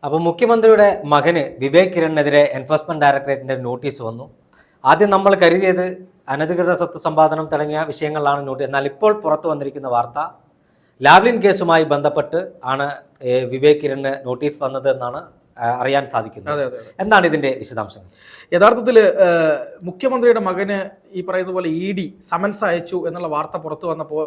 അപ്പോൾ മുഖ്യമന്ത്രിയുടെ മകന് വിവേക് കിരണിനെതിരെ എൻഫോഴ്സ്മെന്റ് ഡയറക്ടറേറ്റിന്റെ നോട്ടീസ് വന്നു. ആദ്യം നമ്മൾ കരുതിയത് അനധികൃത സ്വത്ത് സമ്പാദനം തുടങ്ങിയ വിഷയങ്ങളിലാണ് നോട്ടീസ്. എന്നാൽ ഇപ്പോൾ പുറത്തു വന്നിരിക്കുന്ന വാർത്ത ലാവ്ലിൻ കേസുമായി ബന്ധപ്പെട്ട് ആണ് വിവേക് കിരണിന് നോട്ടീസ് വന്നത് എന്നാണ് അറിയാൻ സാധിക്കുന്നത്. എന്താണ് ഇതിന്റെ വിശദാംശങ്ങൾ? യഥാർത്ഥത്തിൽ മുഖ്യമന്ത്രിയുടെ മകന് ഈ പറയുന്ന പോലെ ED സമൻസ് അയച്ചു എന്നുള്ള വാർത്ത പുറത്തു വന്നപ്പോൾ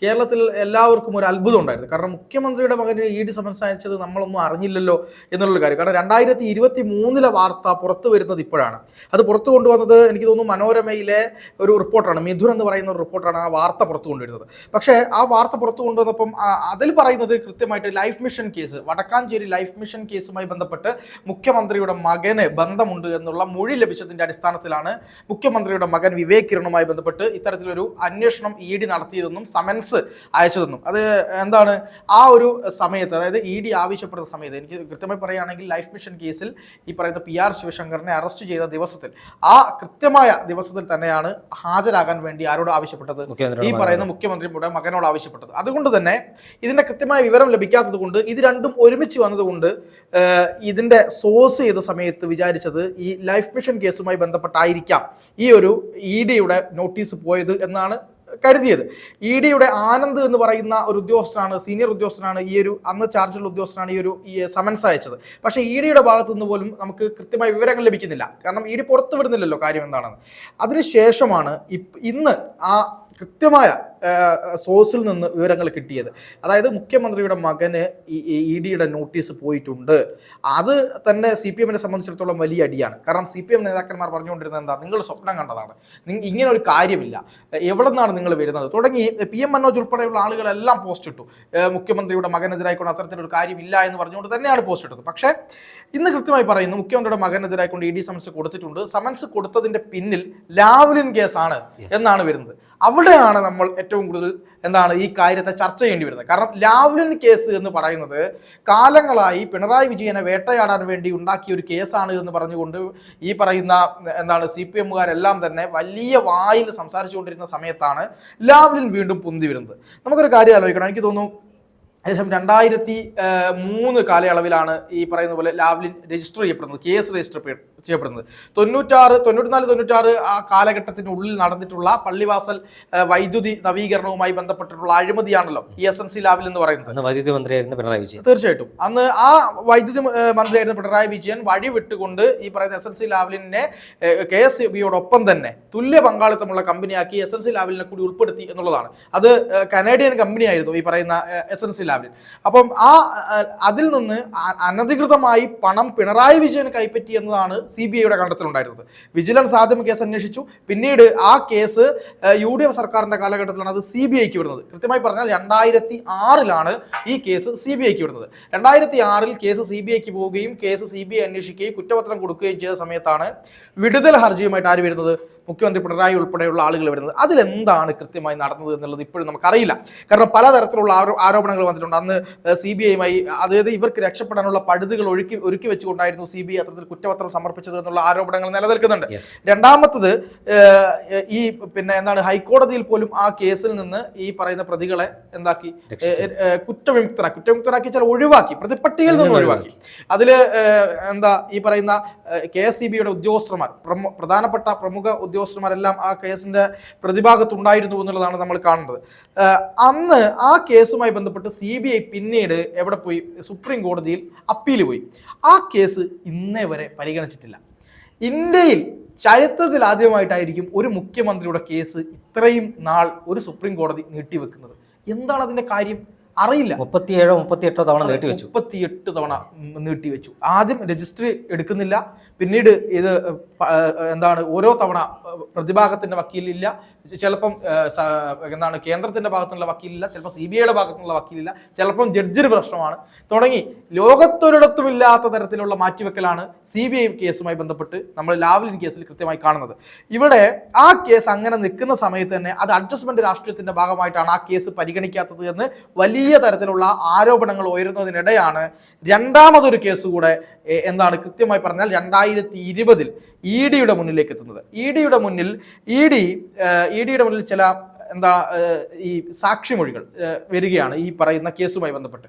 കേരളത്തിൽ എല്ലാവർക്കും ഒരു അത്ഭുതം ഉണ്ടായിരുന്നു. കാരണം മുഖ്യമന്ത്രിയുടെ മകന് ED സമൻസ് അയച്ചത് നമ്മളൊന്നും അറിഞ്ഞില്ലല്ലോ എന്നുള്ളൊരു കാര്യം. കാരണം 2023 വാർത്ത പുറത്തു വരുന്നത് ഇപ്പോഴാണ്. അത് പുറത്തു കൊണ്ടുവന്നത് എനിക്ക് തോന്നുന്നു മനോരമയിലെ ഒരു റിപ്പോർട്ടറാണ്, മിഥുൻ എന്ന് പറയുന്ന ഒരു റിപ്പോർട്ടറാണ് ആ വാർത്ത പുറത്തു കൊണ്ടുവരുന്നത്. പക്ഷേ ആ വാർത്ത പുറത്തു കൊണ്ടുവന്നപ്പം അതിൽ പറയുന്നത് കൃത്യമായിട്ട് life mission case, Vadakkanchery life mission കേസുമായി ബന്ധപ്പെട്ട് മുഖ്യമന്ത്രിയുടെ മകന് ബന്ധമുണ്ട് എന്നുള്ള മൊഴി ലഭിച്ചതിന്റെ അടിസ്ഥാനത്തിലാണ് മുഖ്യമന്ത്രിയുടെ മകൻ വിവേക് കിരണുമായി ബന്ധപ്പെട്ട് ഇത്തരത്തിലൊരു അന്വേഷണം ED നടത്തിയതെന്നും സമൻസ് അയച്ചതെന്നും. അത് എന്താണ് ആ ഒരു സമയത്ത്, അതായത് ED ആവശ്യപ്പെടുന്ന സമയത്ത്, എനിക്ക് കൃത്യമായി പറയുകയാണെങ്കിൽ ലൈഫ് മിഷൻ കേസിൽ ഈ പറയുന്ന PR ശിവശങ്കറിനെ അറസ്റ്റ് ചെയ്ത ദിവസത്തിൽ, ആ കൃത്യമായ ദിവസത്തിൽ തന്നെയാണ് ഹാജരാകാൻ വേണ്ടി ആരോട് ആവശ്യപ്പെട്ടത്? ഈ പറയുന്ന മുഖ്യമന്ത്രിയുടെ മകനോട് ആവശ്യപ്പെട്ടത്. അതുകൊണ്ട് തന്നെ ഇതിന്റെ കൃത്യമായ വിവരം ലഭിക്കാത്തത് കൊണ്ട്, ഇത് രണ്ടും ഒരുമിച്ച് വന്നതുകൊണ്ട് ഇതിന്റെ സോഴ്സ് ചെയ്ത സമയത്ത് വിചാരിച്ചത് ഈ ലൈഫ് മിഷൻ കേസുമായി ബന്ധപ്പെട്ടായിരിക്കാം ഈ ഒരു EDയുടെ നോട്ടീസ് പോയത് എന്നാണ് കരുതിയത്. EDയുടെ ആനന്ദ് എന്ന് പറയുന്ന ഒരു ഉദ്യോഗസ്ഥനാണ്, സീനിയർ ഉദ്യോഗസ്ഥനാണ്, ഈ ഒരു അന്ന് ചാർജുള്ള ഉദ്യോഗസ്ഥനാണ് ഈ സമൻസ് അയച്ചത്. പക്ഷേ EDയുടെ ഭാഗത്തു നിന്ന് പോലും നമുക്ക് കൃത്യമായ വിവരങ്ങൾ ലഭിക്കുന്നില്ല. കാരണം ED പുറത്തു വിടുന്നില്ലല്ലോ കാര്യം എന്താണെന്ന്. അതിനുശേഷമാണ് ഇന്ന് ആ കൃത്യമായ സോഴ്സിൽ നിന്ന് വിവരങ്ങൾ കിട്ടിയത്. അതായത് മുഖ്യമന്ത്രിയുടെ മകന് EDയുടെ നോട്ടീസ് പോയിട്ടുണ്ട്. അത് തന്നെ CPMനെ സംബന്ധിച്ചിടത്തോളം വലിയ അടിയാണ്. കാരണം CPM നേതാക്കന്മാർ പറഞ്ഞുകൊണ്ടിരുന്നത് എന്താ, നിങ്ങൾ സ്വപ്നം കണ്ടതാണ്, ഇങ്ങനെ ഒരു കാര്യമില്ല, എവിടെ നിന്നാണ് നിങ്ങൾ വരുന്നത് തുടങ്ങി PM മനോജ് ഉൾപ്പെടെയുള്ള ആളുകളെല്ലാം പോസ്റ്റ് ഇട്ടു. മുഖ്യമന്ത്രിയുടെ മകനെതിരായിക്കൊണ്ട് അത്തരത്തിലൊരു കാര്യമില്ല എന്ന് പറഞ്ഞുകൊണ്ട് തന്നെയാണ് പോസ്റ്റ് ഇട്ടത്. പക്ഷേ ഇന്ന് കൃത്യമായി പറയുന്നു മുഖ്യമന്ത്രിയുടെ മകനെതിരായിക്കൊണ്ട് ED സമൻസ് കൊടുത്തിട്ടുണ്ട്. സമൻസ് കൊടുത്തതിന്റെ പിന്നിൽ ലാവ്ലിൻ കേസാണ് എന്നാണ് വരുന്നത്. അവിടെയാണ് നമ്മൾ ഏറ്റവും കൂടുതൽ എന്താണ് ഈ കാര്യത്തെ ചർച്ച ചെയ്യേണ്ടി വരുന്നത്. കാരണം ലാവ്ലിൻ കേസ് എന്ന് പറയുന്നത് കാലങ്ങളായി പിണറായി വിജയനെ വേട്ടയാടാൻ വേണ്ടി ഉണ്ടാക്കിയ ഒരു കേസാണ് എന്ന് പറഞ്ഞുകൊണ്ട് ഈ പറയുന്ന എന്താണ് CPMകാരെല്ലാം തന്നെ വലിയ വായിൽ സംസാരിച്ചുകൊണ്ടിരുന്ന സമയത്താണ് ലാവ്ലിൻ വീണ്ടും പൊന്തി വരുന്നത്. നമുക്കൊരു കാര്യം ആലോചിക്കണം. എനിക്ക് തോന്നുന്നു ഏകദേശം 2003 കാലയളവിലാണ് ഈ പറയുന്ന പോലെ ലാവ്ലിൻ രജിസ്റ്റർ ചെയ്യപ്പെടുന്നത്, കേസ് രജിസ്റ്റർ ചെയ്യപ്പെടുന്നത്. 94 ആ കാലഘട്ടത്തിനുള്ളിൽ നടന്നിട്ടുള്ള പള്ളിവാസൽ വൈദ്യുതി നവീകരണവുമായി ബന്ധപ്പെട്ടിട്ടുള്ള അഴിമതിയാണല്ലോ ഈ SNC ലാവ്ലിൻ എന്ന് പറയുന്നത്. വൈദ്യുതി മന്ത്രിയായിരുന്നു പിണറായി വിജയൻ. തീർച്ചയായിട്ടും അന്ന് ആ വൈദ്യുതി മന്ത്രിയായിരുന്ന പിണറായി വിജയൻ വഴി വിട്ടുകൊണ്ട് ഈ പറയുന്ന SNC ലാവ്ലിനെ KSEBയോടൊപ്പം തന്നെ തുല്യ പങ്കാളിത്തമുള്ള കമ്പനിയാക്കി SNC ലാവ്ലിനെ കൂടി ഉൾപ്പെടുത്തി എന്നുള്ളതാണ്. അത് കനേഡിയൻ കമ്പനിയായിരുന്നു ഈ പറയുന്ന SNC ലാവ്ലിൻ. അപ്പം അതിൽ നിന്ന് അനധികൃതമായി പണം പിണറായി വിജയൻ കൈപ്പറ്റി എന്നതാണ് CBIയുടെ കണ്ടെത്തലുണ്ടായിരുന്നത്. വിജിലൻസ് ആദ്യം കേസ് അന്വേഷിച്ചു. പിന്നീട് ആ കേസ് UDF സർക്കാരിന്റെ കാലഘട്ടത്തിലാണ് അത് CBIക്ക് വിടുന്നത്. കൃത്യമായി പറഞ്ഞാൽ 2006 ഈ കേസ് CBIക്ക് വിടുന്നത്. 2006 കേസ് CBIക്ക് പോവുകയും കേസ് CBI അന്വേഷിക്കുകയും കുറ്റപത്രം കൊടുക്കുകയും ചെയ്ത സമയത്താണ് വിടുതൽ ഹർജിയുമായിട്ട് ആര് വരുന്നത്? മുഖ്യമന്ത്രി പിണറായി ഉൾപ്പെടെയുള്ള ആളുകൾ വരുന്നത്. അതിലെന്താണ് കൃത്യമായി നടന്നത് എന്നുള്ളത് ഇപ്പോഴും നമുക്കറിയില്ല. കാരണം പലതരത്തിലുള്ള ആരോപണങ്ങൾ വന്നിട്ടുണ്ട്. അന്ന് CBIയുമായി, അതായത് ഇവർക്ക് രക്ഷപ്പെടാനുള്ള പഴുതുകൾ ഒരുക്കി വെച്ചുകൊണ്ടായിരുന്നു CBI അത്തരത്തിൽ കുറ്റപത്രം സമർപ്പിച്ചത് എന്നുള്ള ആരോപണങ്ങൾ നിലനിൽക്കുന്നുണ്ട്. രണ്ടാമത്തത് ഈ എന്താണ് ഹൈക്കോടതിയിൽ പോലും ആ കേസിൽ നിന്ന് ഈ പറയുന്ന പ്രതികളെ എന്താക്കി, കുറ്റവിമുക്തരാക്കി ചില ഒഴിവാക്കി, പ്രതിപ്പട്ടികയിൽ നിന്ന് ഒഴിവാക്കി. അതില് ഈ പറയുന്ന KSEBയുടെ ഉദ്യോഗസ്ഥന്മാർ, പ്രധാനപ്പെട്ട പ്രമുഖ ഉദ്യോഗസ്ഥന്മാരെല്ലാം ആ കേസിന്റെ പ്രതിഭാഗത്തുണ്ടായിരുന്നു എന്നുള്ളതാണ് നമ്മൾ കാണുന്നത്. അന്ന് ആ കേസുമായി ബന്ധപ്പെട്ട് CBI പിന്നീട് എവിടെ പോയി? സുപ്രീം കോടതിയിൽ അപ്പീൽ പോയി. ആ കേസ് ഇന്നേ വരെ പരിഗണിച്ചിട്ടില്ല. ഇന്ത്യയിൽ ചരിത്രത്തിൽ ആദ്യമായിട്ടായിരിക്കും ഒരു മുഖ്യമന്ത്രിയുടെ കേസ് ഇത്രയും നാൾ ഒരു സുപ്രീം കോടതി നീട്ടിവെക്കുന്നത്. എന്താണ് അതിന്റെ കാര്യം? അറിയില്ല. 37-38 തവണ നീട്ടിവെച്ചു. 38 തവണ നീട്ടിവെച്ചു. ആദ്യം രജിസ്റ്റർ എടുക്കുന്നില്ല, പിന്നീട് ഇത് ഓരോ തവണ പ്രതിഭാഗത്തിന്റെ വക്കീലില്ല, ചിലപ്പം കേന്ദ്രത്തിന്റെ ഭാഗത്തുള്ള വക്കീലില്ല, ചിലപ്പോൾ CBIയുടെ ഭാഗത്തുള്ള വക്കീലില്ല, ചിലപ്പം ജഡ്ജിന് പ്രശ്നമാണ് തുടങ്ങി ലോകത്തൊരിടത്തുമില്ലാത്ത തരത്തിലുള്ള മാറ്റിവെക്കലാണ് CBI കേസുമായി ബന്ധപ്പെട്ട് നമ്മൾ ലാവ്ലിൻ കേസിൽ കൃത്യമായി കാണുന്നത്. ഇവിടെ ആ കേസ് അങ്ങനെ നിൽക്കുന്ന സമയത്ത് തന്നെ അത് അഡ്ജസ്റ്റ്മെന്റ് രാഷ്ട്രീയത്തിന്റെ ഭാഗമായിട്ടാണ് ആ കേസ് പരിഗണിക്കാത്തത് എന്ന് വലിയ തരത്തിലുള്ള ആരോപണങ്ങൾ ഉയരുന്നതിനിടെയാണ് രണ്ടാമതൊരു കേസ് കൂടെ കൃത്യമായി പറഞ്ഞാൽ 2020 EDയുടെ മുന്നിലേക്ക് എത്തുന്നത്. EDയുടെ മുന്നിൽ ചില ഈ സാക്ഷിമൊഴികൾ വരികയാണ് ഈ പറയുന്ന കേസുമായി ബന്ധപ്പെട്ട്.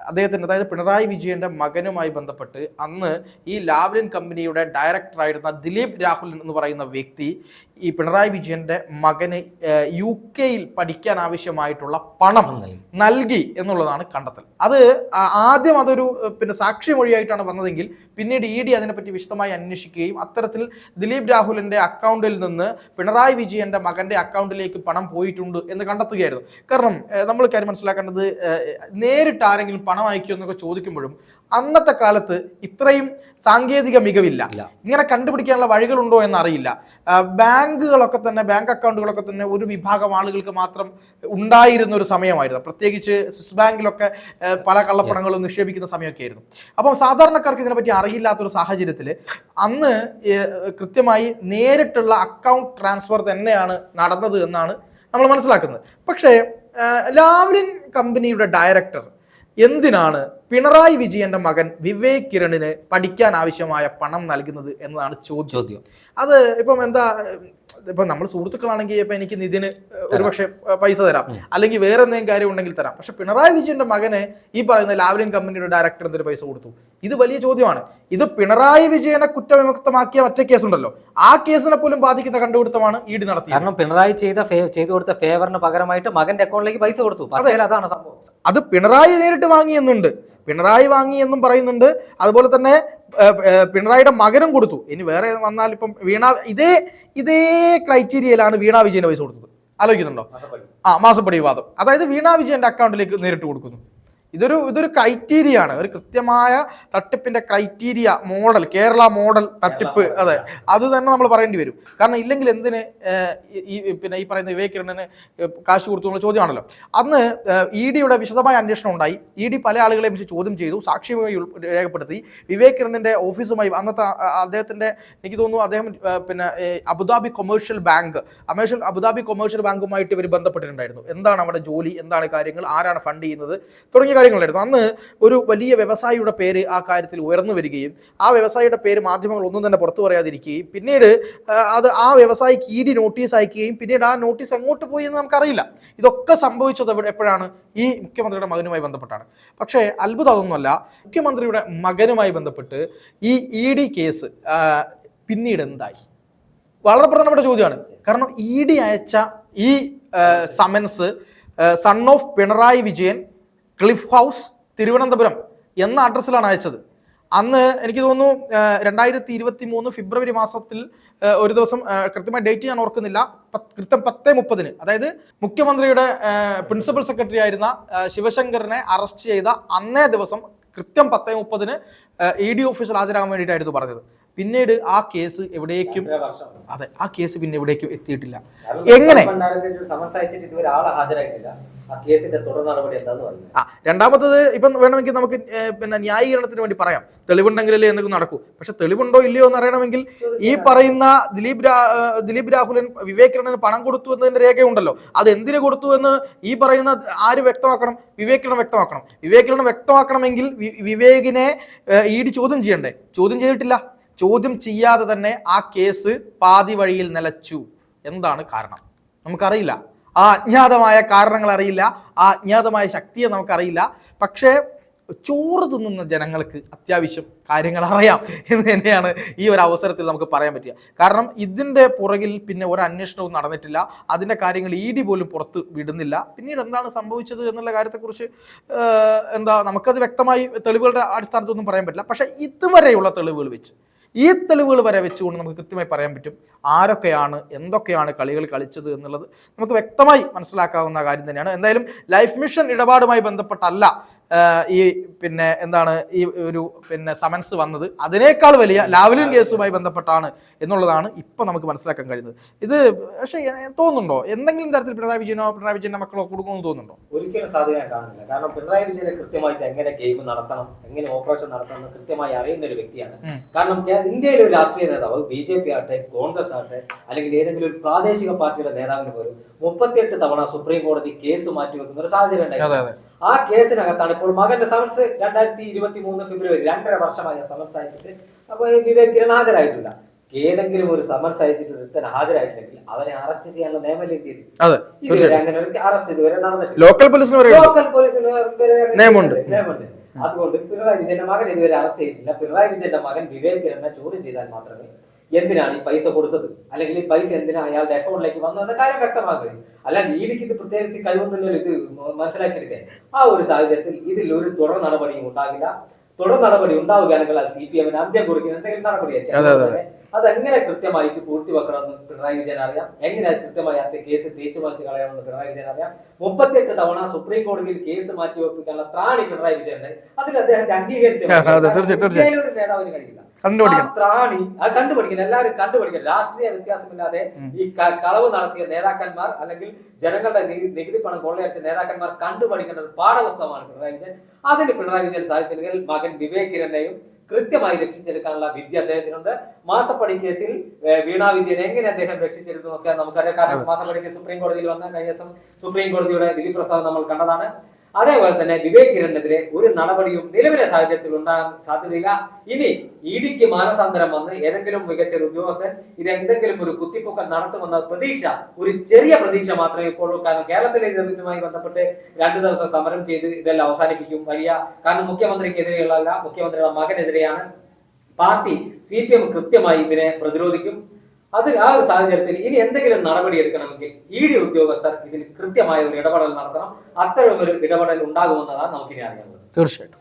അദ്ദേഹത്തിൻ്റെ, അതായത് പിണറായി വിജയന്റെ മകനുമായി ബന്ധപ്പെട്ട് അന്ന് ഈ ലാവ്ലിൻ കമ്പനിയുടെ ഡയറക്ടറായിരുന്ന ദിലീപ് രാഹുൽ എന്ന് പറയുന്ന വ്യക്തി ഈ പിണറായി വിജയന്റെ മകന് UK-യിൽ പഠിക്കാൻ ആവശ്യമായിട്ടുള്ള പണം നൽകി എന്നുള്ളതാണ് കണ്ടെത്തൽ. അത് ആദ്യം അതൊരു സാക്ഷിമൊഴിയായിട്ടാണ് വന്നതെങ്കിൽ പിന്നീട് ED അതിനെപ്പറ്റി വിശദമായി അന്വേഷിക്കുകയും അത്തരത്തിൽ ദിലീപ് രാഹുലിന്റെ അക്കൗണ്ടിൽ നിന്ന് പിണറായി വിജയന്റെ മകന്റെ അക്കൗണ്ടിലേക്ക് പണം പോയിട്ടുണ്ട് എന്ന് കണ്ടെത്തുകയായിരുന്നു. കാരണം നമ്മൾ കാര്യം മനസ്സിലാക്കേണ്ടത്, നേരിട്ട് ആരെങ്കിലും പണം അയക്കുമോ എന്നൊക്കെ ചോദിക്കുമ്പോഴും അന്നത്തെ കാലത്ത് ഇത്രയും സാങ്കേതിക മികവില്ല. ഇങ്ങനെ കണ്ടുപിടിക്കാനുള്ള വഴികളുണ്ടോ എന്നറിയില്ല. ബാങ്കുകളൊക്കെ തന്നെ, ബാങ്ക് അക്കൗണ്ടുകളൊക്കെ തന്നെ ഒരു വിഭാഗം ആളുകൾക്ക് മാത്രം ഉണ്ടായിരുന്ന ഒരു സമയമായിരുന്നു. പ്രത്യേകിച്ച് സ്വിസ് ബാങ്കിലൊക്കെ പല കള്ളപ്പണങ്ങളും നിക്ഷേപിക്കുന്ന സമയമൊക്കെ ആയിരുന്നു. അപ്പം സാധാരണക്കാർക്ക് ഇതിനെപ്പറ്റി അറിയില്ലാത്തൊരു സാഹചര്യത്തിൽ അന്ന് കൃത്യമായി നേരിട്ടുള്ള അക്കൗണ്ട് ട്രാൻസ്ഫർ തന്നെയാണ് നടന്നത് എന്നാണ് നമ്മൾ മനസ്സിലാക്കുന്നത്. പക്ഷേ ലാവ്ലിൻ കമ്പനിയുടെ ഡയറക്ടർ എന്തിനാണ് പിണറായി വിജയന്റെ മകൻ വിവേക് കിരണിന് പഠിക്കാൻ ആവശ്യമായ പണം നൽകുന്നത് എന്നതാണ് ചോദ്യം. അത് ഇപ്പം നമ്മൾ സുഹൃത്തുക്കളാണെങ്കിൽ ഇപ്പം എനിക്ക് നിതിന് ഒരുപക്ഷെ പൈസ തരാം, അല്ലെങ്കിൽ വേറെ എന്തെങ്കിലും കാര്യം ഉണ്ടെങ്കിൽ തരാം. പക്ഷെ പിണറായി വിജയന്റെ മകന് ഈ പറയുന്ന ലാവ്ലിൻ കമ്പനിയുടെ ഡയറക്ടർ എന്തൊരു പൈസ കൊടുത്തു? ഇത് വലിയ ചോദ്യമാണ്. ഇത് പിണറായി വിജയനെ കുറ്റവിമുക്തമാക്കിയ മറ്റേ കേസുണ്ടല്ലോ, ആ കേസിനെ പോലും ബാധിക്കുന്ന കണ്ടുപിടുത്തമാണ് ED നടത്തിയത്. കാരണം പിണറായി ചെയ്തു കൊടുത്ത ഫേവറിന് പകരമായിട്ട് മകന്റെ അക്കൗണ്ടിലേക്ക് പൈസ കൊടുത്തു. അതാണ് സംഭവം. അത് പിണറായി നേരിട്ട് വാങ്ങിയെന്നുണ്ട്, പിണറായി വാങ്ങി എന്നും പറയുന്നുണ്ട്. അതുപോലെ തന്നെ പിണറായിയുടെ മകനും കൊടുത്തു. ഇനി വേറെ വന്നാൽ ഇപ്പം ഇതേ ക്രൈറ്റീരിയയിലാണ് വീണ വിജയന് പൈസ കൊടുത്തത്. ആലോചിക്കുന്നുണ്ടോ? മാസപ്പടി വിവാദം. അതായത് വീണ വിജയന്റെ അക്കൗണ്ടിലേക്ക് നേരിട്ട് കൊടുക്കുന്നു. ഇതൊരു ക്രൈറ്റീരിയ ആണ്, ഒരു കൃത്യമായ തട്ടിപ്പിന്റെ ക്രൈറ്റീരിയ മോഡൽ, കേരള മോഡൽ തട്ടിപ്പ്. അതെ, അത് തന്നെ നമ്മൾ പറയേണ്ടി വരും. കാരണം ഇല്ലെങ്കിൽ എന്തിന് ഈ പറയുന്ന വിവേക് കിരണിന് കാശ് കൊടുത്തു എന്നുള്ള ചോദ്യമാണല്ലോ. അന്ന് EDയുടെ വിശദമായ അന്വേഷണം ഉണ്ടായി. ED പല ആളുകളെ വെച്ച് ചോദ്യം ചെയ്തു, സാക്ഷിയുമായി രേഖപ്പെടുത്തി. വിവേക് കിരണിന്റെ ഓഫീസുമായി അന്നത്തെ അദ്ദേഹത്തിന്റെ, എനിക്ക് തോന്നുന്നു അദ്ദേഹം അബുദാബി കൊമേഴ്ഷ്യൽ ബാങ്കുമായിട്ട് ഇവർ ബന്ധപ്പെട്ടിട്ടുണ്ടായിരുന്നു. എന്താണ് അവിടെ ജോലി, എന്താണ് കാര്യങ്ങൾ, ആരാണ് ഫണ്ട് ചെയ്യുന്നത് തുടങ്ങിയ കാര്യങ്ങളായിരുന്നു. അന്ന് ഒരു വലിയ വ്യവസായിയുടെ പേര് ആ കാര്യത്തിൽ ഉയർന്നു വരികയും ആ വ്യവസായിയുടെ പേര് മാധ്യമങ്ങൾ ഒന്നും തന്നെ പുറത്തു പറയാതിരിക്കുകയും പിന്നീട് ആ വ്യവസായിക്ക് ED നോട്ടീസ് അയക്കുകയും പിന്നീട് ആ നോട്ടീസ് എങ്ങോട്ട് പോയി എന്ന് നമുക്കറിയില്ല. ഇതൊക്കെ സംഭവിച്ചത് എപ്പോഴാണ്? ഈ മുഖ്യമന്ത്രിയുടെ മകനുമായി ബന്ധപ്പെട്ടാണ്. പക്ഷേ അത്ഭുതം അതൊന്നുമല്ല. മുഖ്യമന്ത്രിയുടെ മകനുമായി ബന്ധപ്പെട്ട് ഈ ED കേസ് പിന്നീട് എന്തായി? വളരെ പ്രധാനപ്പെട്ട ചോദ്യമാണ്. കാരണം ED അയച്ച ഈ summons son of Pinarayi Vijayan, cliff house, Thiruvananthapuram എന്ന അഡ്രസ്സിലാണ് അയച്ചത്. അന്ന് എനിക്ക് തോന്നുന്നു 2023 ഫെബ്രുവരി മാസത്തിൽ ഒരു ദിവസം, കൃത്യമായ ഡേറ്റ് ഞാൻ ഓർക്കുന്നില്ല, കൃത്യം 10:30, അതായത് മുഖ്യമന്ത്രിയുടെ പ്രിൻസിപ്പൽ സെക്രട്ടറി ആയിരുന്ന ശിവശങ്കറിനെ അറസ്റ്റ് ചെയ്ത അന്നേ ദിവസം കൃത്യം 10:30 ED ഓഫീസിൽ ഹാജരാകാൻ വേണ്ടിയിട്ടായിരുന്നു പറഞ്ഞത്. പിന്നീട് ആ കേസ് എവിടേക്കും, അതെ, ആ കേസ് പിന്നെ എവിടേക്കും എത്തിയിട്ടില്ല. എങ്ങനെ? രണ്ടാമത്തത് ഇപ്പം വേണമെങ്കിൽ നമുക്ക് ന്യായീകരണത്തിന് വേണ്ടി പറയാം, തെളിവുണ്ടെങ്കിലല്ലേ എന്തെങ്കിലും നടക്കൂ. പക്ഷെ തെളിവുണ്ടോ ഇല്ലയോ എന്ന് അറിയണമെങ്കിൽ ഈ പറയുന്ന ദിലീപ് രാഹുലൻ വിവേക് കിരണിന് പണം കൊടുത്തു എന്നതിന്റെ രേഖയുണ്ടല്ലോ. അത് എന്തിനു കൊടുത്തു എന്ന് ഈ പറയുന്ന ആര് വ്യക്തമാക്കണം? വിവേക് കിരൺ വ്യക്തമാക്കണം. വിവേക് കിരൺ വ്യക്തമാക്കണമെങ്കിൽ വിവേകിനെ ED ചോദ്യം ചെയ്യണ്ടേ? ചോദ്യം ചെയ്തിട്ടില്ല. ചോദ്യം ചെയ്യാതെ തന്നെ ആ കേസ് പാതി വഴിയിൽ നിലച്ചു. എന്താണ് കാരണം? നമുക്കറിയില്ല. ആ അജ്ഞാതമായ കാരണങ്ങൾ അറിയില്ല, ആ അജ്ഞാതമായ ശക്തിയെ നമുക്കറിയില്ല. പക്ഷേ ചോറ് തിന്നുന്ന ജനങ്ങൾക്ക് അത്യാവശ്യം കാര്യങ്ങൾ അറിയാം എന്ന് തന്നെയാണ് ഈ ഒരു അവസരത്തിൽ നമുക്ക് പറയാൻ പറ്റുക. കാരണം ഇതിൻ്റെ പുറകിൽ പിന്നെ ഒരു അന്വേഷണവും നടന്നിട്ടില്ല. അതിൻ്റെ കാര്യങ്ങൾ ED പോലും പുറത്ത് വിടുന്നില്ല. പിന്നീട് എന്താണ് സംഭവിച്ചത് എന്നുള്ള കാര്യത്തെക്കുറിച്ച് നമുക്കത് വ്യക്തമായി തെളിവുകളുടെ അടിസ്ഥാനത്തൊന്നും പറയാൻ പറ്റില്ല. പക്ഷേ ഇതുവരെയുള്ള തെളിവുകൾ വെച്ച്, ഈ തെളിവുകൾ വരെ വെച്ചുകൊണ്ട് നമുക്ക് കൃത്യമായി പറയാൻ പറ്റും ആരൊക്കെയാണ് എന്തൊക്കെയാണ് കളികൾ കളിച്ചത് എന്നുള്ളത് നമുക്ക് വ്യക്തമായി മനസ്സിലാക്കാവുന്ന കാര്യം തന്നെയാണ്. എന്തായാലും ലൈഫ് മിഷൻ ഇടപാടുമായി ബന്ധപ്പെട്ടല്ല ഈ ഈ ഒരു സമൻസ് വന്നത്. അതിനേക്കാൾ വലിയ ലാവ്ലിൻ കേസുമായി ബന്ധപ്പെട്ടാണ് എന്നുള്ളതാണ് ഇപ്പം നമുക്ക് മനസ്സിലാക്കാൻ കഴിയുന്നത്. ഇത് പക്ഷേ തോന്നുന്നുണ്ടോ എന്തെങ്കിലും തരത്തിൽ പിണറായി വിജയന്റെ മക്കളോ കൊടുക്കുമെന്ന് തോന്നുന്നുണ്ടോ? ഒരിക്കലും സാധ്യത കാണുന്നില്ല. കാരണം പിണറായി വിജയനെ കൃത്യമായിട്ട് എങ്ങനെ ഗെയിം നടത്തണം, എങ്ങനെ ഓപ്പറേഷൻ നടത്തണം എന്ന് കൃത്യമായി അറിയുന്ന ഒരു വ്യക്തിയാണ്. കാരണം ഇന്ത്യയിലെ ഒരു രാഷ്ട്രീയ നേതാവ്, BJP ആകട്ടെ, കോൺഗ്രസ് ആകട്ടെ, അല്ലെങ്കിൽ ഏതെങ്കിലും ഒരു പ്രാദേശിക പാർട്ടിയുടെ നേതാവിന് പോലും 38 തവണ സുപ്രീം കോടതി കേസ് മാറ്റിവെക്കുന്ന ഒരു സാഹചര്യം ഉണ്ടായിരുന്നു. ആ കേസിനകത്താണ് ഇപ്പോൾ മകന്റെ സമൻസ് 2023 ഫെബ്രുവരി 2.5 വർഷമായ സമൻസ് അയച്ചിട്ട് അപ്പോൾ വിവേക് കിരൺ ഹാജരായിട്ടില്ല. ഏതെങ്കിലും ഒരു സമൻസ് അയച്ചിട്ട് ഒരുത്തൻ ഹാജരായിട്ടില്ലെങ്കിൽ അവനെ അറസ്റ്റ് ചെയ്യാനുള്ള നിയമം ഇന്ത്യയിൽ. അതെ, ഇതുവരെ അങ്ങനെ ഒരു അറസ്റ്റ് ഇതുവരെ നടന്നിട്ടില്ല. ലോക്കൽ പോലീസിന് വരെ ലോക്കൽ പോലീസിന് നിയമമുണ്ട്. അതുകൊണ്ട് പിണറായി വിജയന്റെ മകൻ ഇതുവരെ അറസ്റ്റ് ചെയ്തിട്ടില്ല. പിണറായി വിജയന്റെ മകൻ വിവേക് കിരണിനെ ചോദ്യം ചെയ്താൽ മാത്രമേ എന്തിനാണ് ഈ പൈസ കൊടുത്തത്, അല്ലെങ്കിൽ ഈ പൈസ എന്തിനാ അയാളുടെ അക്കൗണ്ടിലേക്ക് വന്നതെന്ന കാര്യം വ്യക്തമാക്കുകയും. അല്ലാണ്ട് ഇഡിക്ക് ഇത് പ്രത്യേകിച്ച് കഴിവൊന്നുമില്ലല്ലോ ഇത് മനസ്സിലാക്കിയെടുക്കാൻ. ആ ഒരു സാഹചര്യത്തിൽ ഇതിൽ ഒരു തുടർ നടപടിയും ഉണ്ടാകില്ല. തുടർ നടപടി ഉണ്ടാവുകയാണെങ്കിൽ അത് CPM-ന് അന്ത്യം കുറിക്കുന്ന എന്തെങ്കിലും നടപടിയായിരിക്കും. അതെങ്ങനെ കൃത്യമായിട്ട് പൂർത്തിവെക്കണമെന്ന് പിണറായി വിജയൻ അറിയാം. എങ്ങനെ കൃത്യമായി ആ കേസ് തേച്ചു മാറ്റി കളയണമെന്ന് പിണറായി വിജയൻ അറിയാം. 38 തവണ സുപ്രീം കോടതിയിൽ കേസ് മാറ്റിവെപ്പിക്കാനുള്ള ത്രാണി പിണറായി വിജയന്റെ. അതിൽ അദ്ദേഹത്തെ അംഗീകരിച്ച ഒരു നേതാവിന് കഴിയില്ല. കണ്ടുപിടിക്കണം, എല്ലാവരും കണ്ടുപിടിക്കണം. രാഷ്ട്രീയ വ്യത്യാസമില്ലാതെ ഈ കളവ് നടത്തിയ നേതാക്കന്മാർ, അല്ലെങ്കിൽ ജനങ്ങളുടെ നികുതി പണം കൊള്ളയടിച്ച നേതാക്കന്മാർ കണ്ടുപിടിക്കേണ്ട ഒരു പാഠപുസ്തകമാണ് പിണറായി വിജയൻ. അതിന് പിണറായി വിജയൻ സാധിച്ചില്ലെങ്കിൽ മകൻ വിവേക് കിരണിനെയും കൃത്യമായി രക്ഷിച്ചെടുക്കാനുള്ള വിദ്യ അദ്ദേഹത്തിനുണ്ട്. മാസപ്പടി കേസിൽ വീണ വിജയൻ എങ്ങനെ അദ്ദേഹം രക്ഷിച്ചെടുത്തു നോക്കിയാൽ നമുക്കറിയാം. കാരണം മാസപ്പടി കേസ് സുപ്രീം കോടതിയിൽ വന്ന കഴിഞ്ഞ ദിവസം സുപ്രീം കോടതിയുടെ വിധി പ്രസ്താവം നമ്മൾ കണ്ടതാണ്. അതേപോലെ തന്നെ വിവേക് കിരണിനെതിരെ ഒരു നടപടിയും നിലവിലെ സാഹചര്യത്തിൽ ഉണ്ടാകാൻ സാധ്യതയില്ല. ഇനി ഇഡിക്ക് മാനസാന്തരം വന്ന് ഏതെങ്കിലും മികച്ച ഒരു ഉദ്യോഗസ്ഥൻ ഇത് എന്തെങ്കിലും ഒരു കുത്തിപ്പൊക്കൽ നടത്തുമെന്ന പ്രതീക്ഷ, ഒരു ചെറിയ പ്രതീക്ഷ മാത്രമേ ഇപ്പോൾ ഉള്ളൂ. കാരണം കേരളത്തിലെ ഇതുമായി ബന്ധപ്പെട്ട് 2 ദിവസം സമരം ചെയ്ത് ഇതെല്ലാം അവസാനിപ്പിക്കും. കാരണം മുഖ്യമന്ത്രിക്കെതിരെയുള്ളതല്ല, മുഖ്യമന്ത്രിയുടെ മകനെതിരെയാണ്. പാർട്ടി CPM കൃത്യമായി ഇതിനെ പ്രതിരോധിക്കും. ആ ഒരു സാഹചര്യത്തിൽ ഇനി എന്തെങ്കിലും നടപടി എടുക്കണമെങ്കിൽ ED ഉദ്യോഗസ്ഥർ ഇതിൽ കൃത്യമായ ഒരു ഇടപെടൽ നടത്തണം. അത്തരം ഒരു ഇടപെടൽ ഉണ്ടാകുമെന്നതാണ് നമുക്കിനി അറിയാവുന്നത്. തീർച്ചയായിട്ടും.